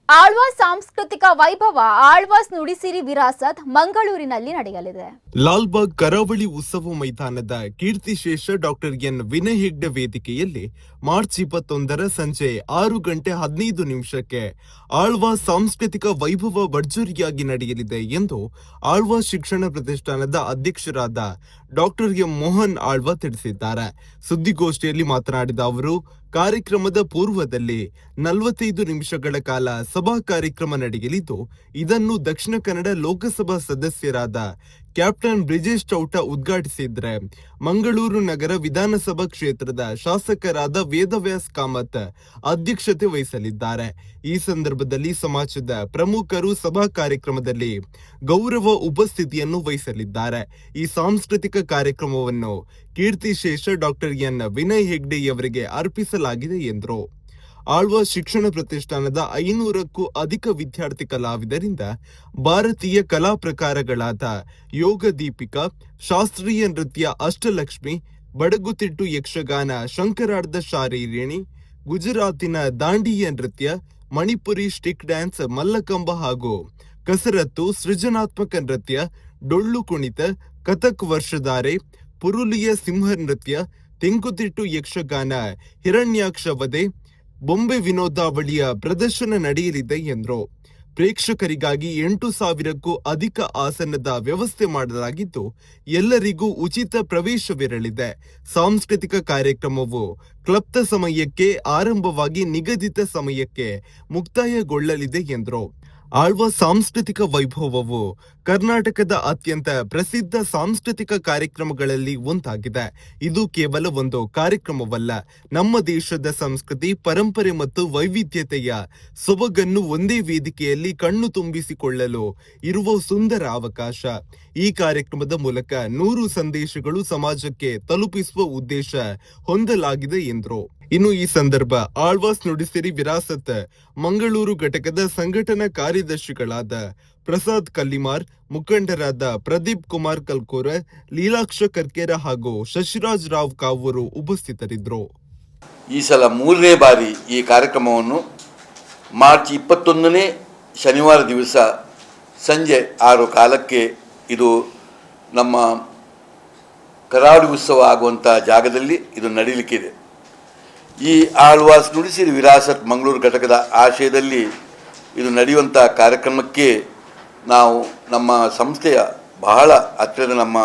ಆಳ್ವಾಸ್ ಸಾಂಸ್ಕೃತಿಕ ವೈಭವ ಆಳ್ವಾಸ್ ನುಡಿಸಿರಿ ವಿರಾಸತ್ ಮಂಗಳೂರಿನಲ್ಲಿ ನಡೆಯಲಿದೆ. ಲಾಲ್ಬಾಗ್ ಕರಾವಳಿ ಉತ್ಸವ ಮೈದಾನದ ಕೀರ್ತಿಶೇಷ ಡಾಕ್ಟರ್ ಎನ್ ವಿನಯ್ ಹೆಗ್ಡೆ ವೇದಿಕೆಯಲ್ಲಿ ಮಾರ್ಚ್ 21 ಸಂಜೆ 6:15 ಆಳ್ವಾಸ್ ಸಾಂಸ್ಕೃತಿಕ ವೈಭವ ಭರ್ಜರಿಯಾಗಿ ನಡೆಯಲಿದೆ ಎಂದು ಆಳ್ವಾಸ್ ಶಿಕ್ಷಣ ಪ್ರತಿಷ್ಠಾನದ ಅಧ್ಯಕ್ಷರಾದ ಡಾಕ್ಟರ್ ಎಂ ಮೋಹನ್ ಆಳ್ವ ತಿಳಿಸಿದ್ದಾರೆ. ಸುದ್ದಿಗೋಷ್ಠಿಯಲ್ಲಿ ಮಾತನಾಡಿದ ಅವರು, ಕಾರ್ಯಕ್ರಮದ ಪೂರ್ವದಲ್ಲಿ 45 ನಿಮಿಷಗಳ ಕಾಲ ಸಭಾ ಕಾರ್ಯಕ್ರಮ ನಡೆಯಲಿದ್ದು, ಇದನ್ನು ದಕ್ಷಿಣ ಕನ್ನಡ ಲೋಕಸಭಾ ಸದಸ್ಯರಾದ ಕ್ಯಾಪ್ಟನ್ ಬ್ರಿಜೇಶ್ ಚೌಟ ಉದ್ಘಾಟಿಸಿದ್ರೆ, ಮಂಗಳೂರು ನಗರ ವಿಧಾನಸಭಾ ಕ್ಷೇತ್ರದ ಶಾಸಕರಾದ ವೇದವ್ಯಾಸ್ ಕಾಮತ್ ಅಧ್ಯಕ್ಷತೆ ವಹಿಸಲಿದ್ದಾರೆ. ಈ ಸಂದರ್ಭದಲ್ಲಿ ಸಮಾಜದ ಪ್ರಮುಖರು ಸಭಾ ಕಾರ್ಯಕ್ರಮದಲ್ಲಿ ಗೌರವ ಉಪಸ್ಥಿತಿಯನ್ನು ವಹಿಸಲಿದ್ದಾರೆ. ಈ ಸಾಂಸ್ಕೃತಿಕ ಕಾರ್ಯಕ್ರಮವನ್ನು ಕೀರ್ತಿಶೇಷ ಡಾಕ್ಟರ್ ಎನ್ ವಿನಯ್ ಹೆಗ್ಡೆಯವರಿಗೆ ಅರ್ಪಿಸಲಾಗಿದೆ ಎಂದರು. ಆಳ್ವಾಸ್ ಶಿಕ್ಷಣ ಪ್ರತಿಷ್ಠಾನದ 500ಕ್ಕೂ ಅಧಿಕ ವಿದ್ಯಾರ್ಥಿ ಕಲಾವಿದರಿಂದ ಭಾರತೀಯ ಕಲಾ ಪ್ರಕಾರಗಳಾದ ಯೋಗ ದೀಪಿಕಾ, ಶಾಸ್ತ್ರೀಯ ನೃತ್ಯ ಅಷ್ಟಲಕ್ಷ್ಮಿ, ಬಡಗುತಿಟ್ಟು ಯಕ್ಷಗಾನ, ಶಂಕರಾರ್ಧ ಶಾರೀರಿಣಿ, ಗುಜರಾತಿನ ದಾಂಡಿಯ ನೃತ್ಯ, ಮಣಿಪುರಿ ಸ್ಟಿಕ್ ಡ್ಯಾನ್ಸ್, ಮಲ್ಲಕಂಬ ಹಾಗೂ ಕಸರತ್ತು, ಸೃಜನಾತ್ಮಕ ನೃತ್ಯ, ಡೊಳ್ಳು ಕುಣಿತ, ಕಥಕ್ ವರ್ಷಧಾರೆ, ಪುರುಲಿಯ ಸಿಂಹ ನೃತ್ಯ, ತೆಂಕುತಿಟ್ಟು ಯಕ್ಷಗಾನ, ಹಿರಣ್ಯಾಕ್ಷ ವಧೆ, ಬೊಂಬೆ ವಿನೋದಾವಳಿಯ ಪ್ರದರ್ಶನ ನಡೆಯಲಿದೆ ಎಂದರು. ಪ್ರೇಕ್ಷಕರಿಗಾಗಿ 8,000ಕ್ಕೂ ಅಧಿಕ ಆಸನದ ವ್ಯವಸ್ಥೆ ಮಾಡಲಾಗಿದ್ದು, ಎಲ್ಲರಿಗೂ ಉಚಿತ ಪ್ರವೇಶವಿರಲಿದೆ. ಸಾಂಸ್ಕೃತಿಕ ಕಾರ್ಯಕ್ರಮವು ಕ್ಲಪ್ತ ಸಮಯಕ್ಕೆ ಆರಂಭವಾಗಿ ನಿಗದಿತ ಸಮಯಕ್ಕೆ ಮುಕ್ತಾಯಗೊಳ್ಳಲಿದೆ ಎಂದರು. ಆಳ್ವಾಸ್ ಸಾಂಸ್ಕೃತಿಕ ವೈಭವವು ಕರ್ನಾಟಕದ ಅತ್ಯಂತ ಪ್ರಸಿದ್ಧ ಸಾಂಸ್ಕೃತಿಕ ಕಾರ್ಯಕ್ರಮಗಳಲ್ಲಿ ಒಂದಾಗಿದೆ. ಇದು ಕೇವಲ ಒಂದು ಕಾರ್ಯಕ್ರಮವಲ್ಲ, ನಮ್ಮ ದೇಶದ ಸಂಸ್ಕೃತಿ, ಪರಂಪರೆ ಮತ್ತು ವೈವಿಧ್ಯತೆಯ ಸೊಬಗನ್ನು ಒಂದೇ ವೇದಿಕೆಯಲ್ಲಿ ಕಣ್ಣು ತುಂಬಿಸಿಕೊಳ್ಳಲು ಇರುವ ಸುಂದರ ಅವಕಾಶ. ಈ ಕಾರ್ಯಕ್ರಮದ ಮೂಲಕ 100 ಸಂದೇಶಗಳು ಸಮಾಜಕ್ಕೆ ತಲುಪಿಸುವ ಉದ್ದೇಶ ಹೊಂದಲಾಗಿದೆ ಎಂದರು. ಇನ್ನು ಈ ಸಂದರ್ಭ ಆಳ್ವಾಸ್ ನುಡಿಸಿರಿ ವಿರಾಸತ್ ಮಂಗಳೂರು ಘಟಕದ ಸಂಘಟನಾ ಕಾರ್ಯದರ್ಶಿಗಳಾದ ಪ್ರಸಾದ್ ಕಲ್ಲಿಮಾರ್, ಮುಖಂಡರಾದ ಪ್ರದೀಪ್ ಕುಮಾರ್ ಕಲ್ಕೋರ, ಲೀಲಾಕ್ಷ ಕರ್ಕೇರ ಹಾಗೂ ಶಶಿರಾಜ್ ರಾವ್ ಕಾವೂರು ಉಪಸ್ಥಿತರಿದ್ದರು. ಈ ಸಲ 3ನೇ ಬಾರಿ ಈ ಕಾರ್ಯಕ್ರಮವನ್ನು ಮಾರ್ಚ್ 21ನೇ ಶನಿವಾರ ದಿವಸ ಸಂಜೆ 6 ಇದು ನಮ್ಮ ಕರಾವಳಿ ಉತ್ಸವ ಆಗುವಂಥ ಜಾಗದಲ್ಲಿ ಇದು ನಡೀಲಿಕ್ಕಿದೆ. ಈ ಆಳ್ವಾಸ್ ನುಡಿಸಿರಿ ವಿರಾಸತ್ ಮಂಗಳೂರು ಘಟಕದ ಆಶಯದಲ್ಲಿ ಇದು ನಡೆಯುವಂಥ ಕಾರ್ಯಕ್ರಮಕ್ಕೆ ನಾವು ನಮ್ಮ ಸಂಸ್ಥೆಯ ಬಹಳ ಹತ್ತಿರದ ನಮ್ಮ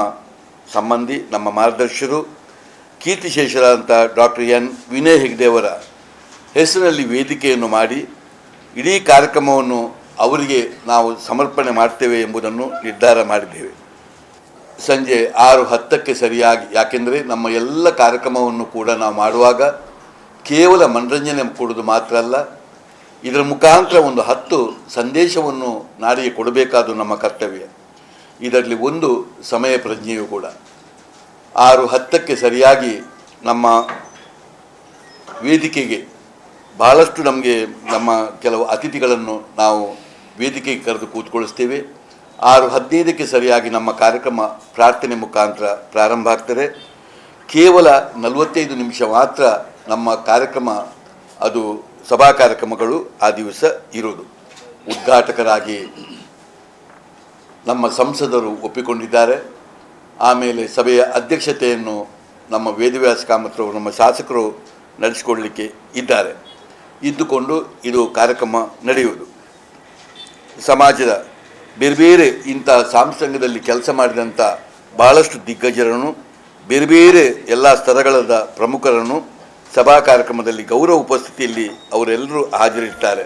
ಸಂಬಂಧಿ, ನಮ್ಮ ಮಾರ್ಗದರ್ಶಕರು, ಕೀರ್ತಿಶೇಷರಾದಂಥ ಡಾಕ್ಟರ್ ಎನ್ ವಿನಯ್ ಹೆಗ್ಡೆಯವರ ಹೆಸರಿನಲ್ಲಿ ವೇದಿಕೆಯನ್ನು ಮಾಡಿ ಇಡೀ ಕಾರ್ಯಕ್ರಮವನ್ನು ಅವರಿಗೆ ನಾವು ಸಮರ್ಪಣೆ ಮಾಡ್ತೇವೆ ಎಂಬುದನ್ನು ನಿರ್ಧಾರ ಮಾಡಿದ್ದೇವೆ. ಸಂಜೆ 6:10 ಸರಿಯಾಗಿ, ಯಾಕೆಂದರೆ ನಮ್ಮ ಎಲ್ಲ ಕಾರ್ಯಕ್ರಮವನ್ನು ಕೂಡ ನಾವು ಮಾಡುವಾಗ ಕೇವಲ ಮನರಂಜನೆ ಕೊಡೋದು ಮಾತ್ರ ಅಲ್ಲ, ಇದರ ಮುಖಾಂತರ ಒಂದು 10 ಸಂದೇಶವನ್ನು ನಾಡಿಗೆ ಕೊಡಬೇಕಾದ ನಮ್ಮ ಕರ್ತವ್ಯ. ಇದರಲ್ಲಿ ಒಂದು ಸಮಯ ಪ್ರಜ್ಞೆಯೂ ಕೂಡ. 6:10 ಸರಿಯಾಗಿ ನಮ್ಮ ವೇದಿಕೆಗೆ ಬಹಳಷ್ಟು ನಮ್ಮ ಕೆಲವು ಅತಿಥಿಗಳನ್ನು ನಾವು ವೇದಿಕೆಗೆ ಕರೆದು ಕೂತ್ಕೊಳಿಸ್ತೇವೆ. 6:15 ಸರಿಯಾಗಿ ನಮ್ಮ ಕಾರ್ಯಕ್ರಮ ಪ್ರಾರ್ಥನೆ ಮುಖಾಂತರ ಪ್ರಾರಂಭ ಆಗ್ತದೆ. ಕೇವಲ 45 ನಿಮಿಷ ಮಾತ್ರ ನಮ್ಮ ಕಾರ್ಯಕ್ರಮ, ಅದು ಸಭಾ ಕಾರ್ಯಕ್ರಮಗಳು ಆ ದಿವಸ ಇರೋದು. ಉದ್ಘಾಟಕರಾಗಿ ನಮ್ಮ ಸಂಸದರು ಒಪ್ಪಿಕೊಂಡಿದ್ದಾರೆ. ಆಮೇಲೆ ಸಭೆಯ ಅಧ್ಯಕ್ಷತೆಯನ್ನು ನಮ್ಮ ವೇದವ್ಯಾಸ ಕಾಮತ್ರವರು, ನಮ್ಮ ಶಾಸಕರು ನಡೆಸಿಕೊಳ್ಳಲಿಕ್ಕೆ ಇದ್ದುಕೊಂಡು ಇದು ಕಾರ್ಯಕ್ರಮ ನಡೆಯುವುದು. ಸಮಾಜದ ಬೇರೆ ಬೇರೆ ಇಂಥ ಸಾಂಸ್ಕೃತಿಕದಲ್ಲಿ ಕೆಲಸ ಮಾಡಿದಂಥ ಬಹಳಷ್ಟು ದಿಗ್ಗಜರನ್ನು, ಬೇರೆ ಬೇರೆ ಎಲ್ಲ ಸ್ತರಗಳದ ಪ್ರಮುಖರನ್ನು ಸಭಾ ಕಾರ್ಯಕ್ರಮದಲ್ಲಿ ಗೌರವ ಉಪಸ್ಥಿತಿಯಲ್ಲಿ ಅವರೆಲ್ಲರೂ ಹಾಜರಿರ್ತಾರೆ.